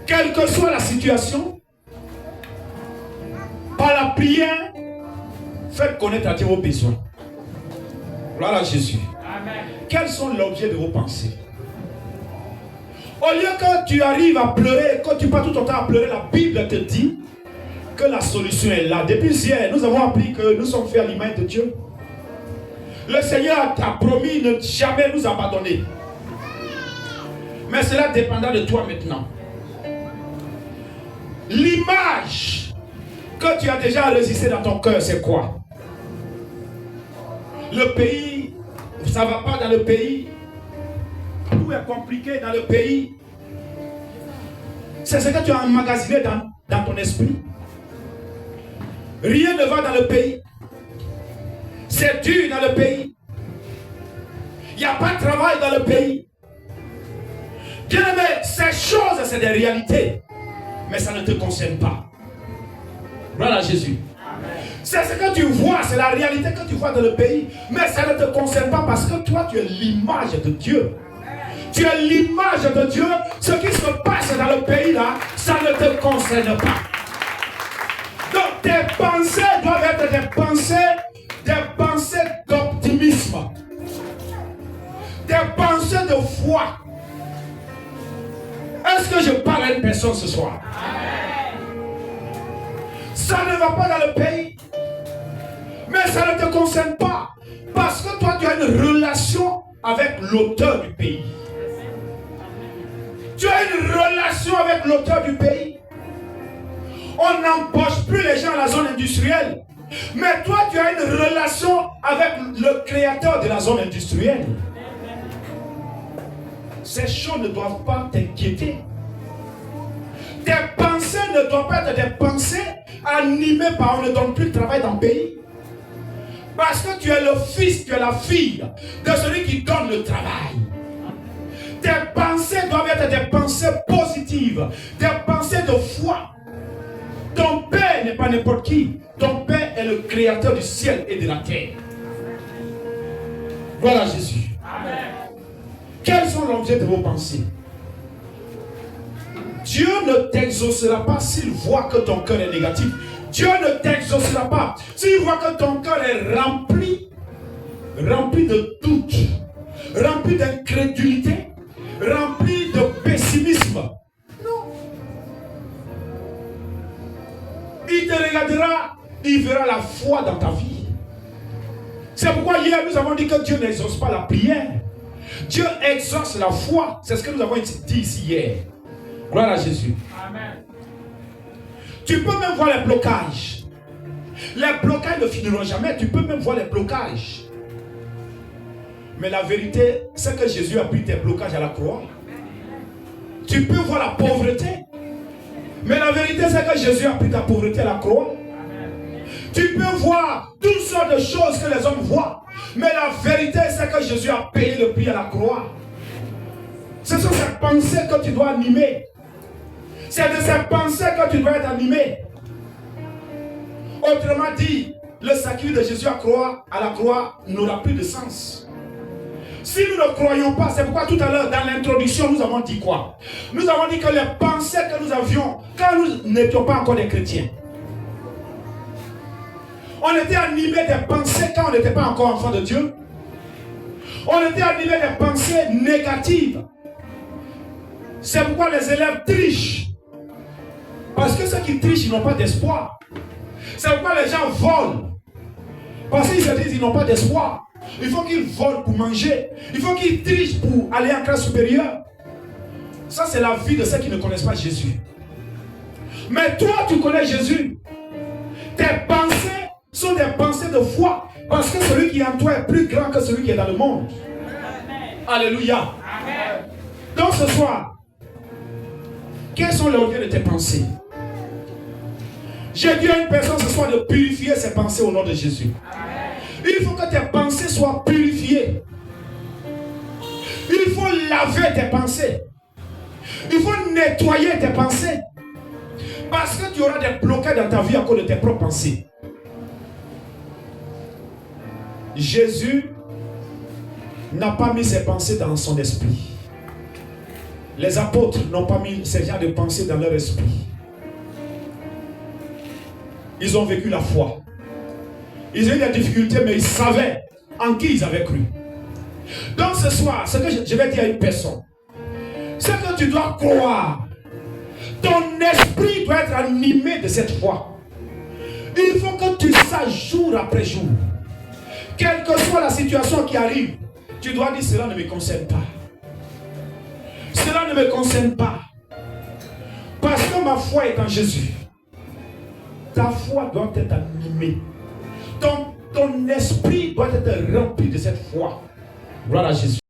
Quelle que soit la situation, par la prière, faites connaître à Dieu vos besoins. Voilà Jésus. Amen. Quels sont l'objet de vos pensées? Au lieu que tu arrives à pleurer, quand tu passes tout ton temps à pleurer, la Bible te dit que la solution est là. Depuis hier, nous avons appris que nous sommes faits à l'image de Dieu. Le Seigneur t'a promis de ne jamais nous abandonner. Mais cela dépendra de toi maintenant. L'image que tu as déjà enregistrée dans ton cœur, c'est quoi? Le pays, ça ne va pas dans le pays. Tout est compliqué dans le pays. C'est ce que tu as emmagasiné dans ton esprit. Rien ne va dans le pays. C'est dur dans le pays. Il n'y a pas de travail dans le pays. Bien aimé, ces choses, c'est des réalités. Mais ça ne te concerne pas. Voilà Jésus. C'est ce que tu vois, c'est la réalité que tu vois dans le pays. Mais ça ne te concerne pas parce que toi, tu es l'image de Dieu. Tu es l'image de Dieu. Ce qui se passe dans le pays là, ça ne te concerne pas. Donc tes pensées doivent être des pensées d'optimisme. Des pensées de foi. Est-ce que je parle à une personne ce soir? Ça ne va pas dans le pays. Mais ça ne te concerne pas. Parce que toi, tu as une relation avec l'auteur du pays. Tu as une relation avec l'auteur du pays. On n'embauche plus les gens à la zone industrielle. Mais toi, tu as une relation avec le créateur de la zone industrielle. Ces choses ne doivent pas t'inquiéter. Tes pensées ne doivent pas être des pensées animées par on ne donne plus de travail dans le pays. Parce que tu es le fils, tu es la fille de celui qui donne le travail. Tes pensées doivent être des pensées positives, des pensées de foi. Ton Père n'est pas n'importe qui. Ton Père est le créateur du ciel et de la terre. Voilà Jésus. Amen. Quels sont l'objet de vos pensées? Dieu ne t'exaucera pas s'il voit que ton cœur est négatif. Dieu ne t'exaucera pas s'il voit que ton cœur est rempli de doute, rempli d'incrédulité, rempli de pessimisme. Non. Il te regardera, il verra la foi dans ta vie. C'est pourquoi hier nous avons dit que Dieu n'exauce pas la prière. Dieu exauce la foi. C'est ce que nous avons dit ici hier. Gloire à Jésus. Amen. Tu peux même voir les blocages. Les blocages ne finiront jamais. Tu peux même voir les blocages. Mais la vérité, c'est que Jésus a pris tes blocages à la croix. Tu peux voir la pauvreté. Mais la vérité, c'est que Jésus a pris ta pauvreté à la croix. Tu peux voir toutes sortes de choses que les hommes voient. Mais la vérité, c'est que Jésus a payé le prix à la croix. Ce sont ces pensées que tu dois animer. C'est de ces pensées que tu dois être animé. Autrement dit, le sacrifice de Jésus à la croix n'aura plus de sens. Si nous ne croyons pas, c'est pourquoi tout à l'heure dans l'introduction nous avons dit quoi? Nous avons dit que les pensées que nous avions quand nous n'étions pas encore des chrétiens, on était animé des pensées quand on n'était pas encore enfant de Dieu. On était animé des pensées négatives. C'est pourquoi les élèves trichent. Parce que ceux qui trichent, ils n'ont pas d'espoir. C'est pourquoi les gens volent. Parce qu'ils se disent qu'ils n'ont pas d'espoir. Il faut qu'ils volent pour manger. Il faut qu'ils trichent pour aller en classe supérieure. Ça, c'est la vie de ceux qui ne connaissent pas Jésus. Mais toi, tu connais Jésus. Tes pensées sont des pensées de foi. Parce que celui qui est en toi est plus grand que celui qui est dans le monde. Amen. Alléluia. Amen. Donc ce soir, quels sont les objets de tes pensées? J'ai dit à une personne ce soir de purifier ses pensées au nom de Jésus. Amen. Il faut que tes pensées soient purifiées. Il faut laver tes pensées. Il faut nettoyer tes pensées. Parce que tu auras des blocages dans ta vie à cause de tes propres pensées. Jésus n'a pas mis ses pensées dans son esprit. Les apôtres n'ont pas mis ces genres de pensées dans leur esprit. Ils ont vécu la foi. Ils ont eu des difficultés, mais ils savaient en qui ils avaient cru. Donc ce soir, ce que je vais dire à une personne, c'est que tu dois croire. Ton esprit doit être animé de cette foi. Il faut que tu saches jour après jour, quelle que soit la situation qui arrive, tu dois dire cela ne me concerne pas. Cela ne me concerne pas. Parce que ma foi est en Jésus. Ta foi doit être animée. Ton esprit doit être rempli de cette foi. Gloire à Jésus.